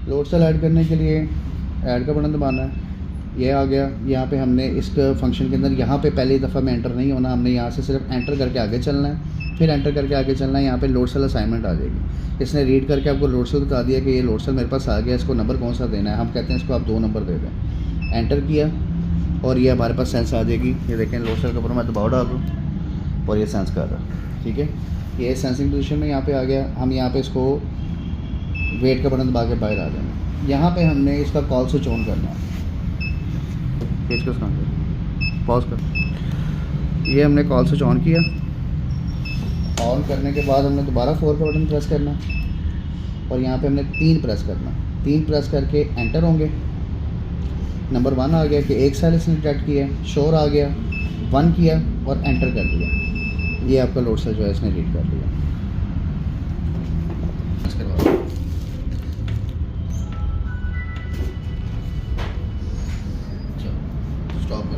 Load cell add करने के लिए ऐड का बटन दबाना है, ये आ गया। यहाँ पे हमने इस फंक्शन के अंदर यहाँ पे पहली दफ़ा में एंटर नहीं होना, हमने यहाँ से सिर्फ एंटर करके आगे चलना है, फिर एंटर करके आगे चलना है। यहाँ पे लोड सेल असाइनमेंट आ जाएगी। इसने रीड करके आपको लोड सेल बता दिया कि ये लोड सेल मेरे पास आ गया, इसको नंबर कौन सा देना है। हम कहते हैं इसको आप 2 नंबर दे दें। एंटर किया और ये हमारे पास सेंस आ जाएगी। ये देखें लोड सेल के ऊपर मैं दबाव डाल दूँ और ये सेंस कर रहा है, ठीक है। ये सेंसिंग पोजीशन में यहाँ पे आ गया। हम यहाँ पे इसको वेट का बटन दबा के बाहर आ जाएंगे। यहाँ पे हमने इसका कॉल स्विच ऑन करना है। पॉज कर, ये हमने कॉल स्विच ऑन किया। ऑन करने के बाद हमने दोबारा 4 का बटन प्रेस करना और यहाँ पे हमने 3 प्रेस करना। 3 प्रेस करके एंटर होंगे। नंबर 1 आ गया कि एक सेल इसने डिटेक्ट किया, शोर आ गया, 1 किया और एंटर कर दिया। ये आपका लोड सेल जो है इसने रीड कर लिया। स्टॉप।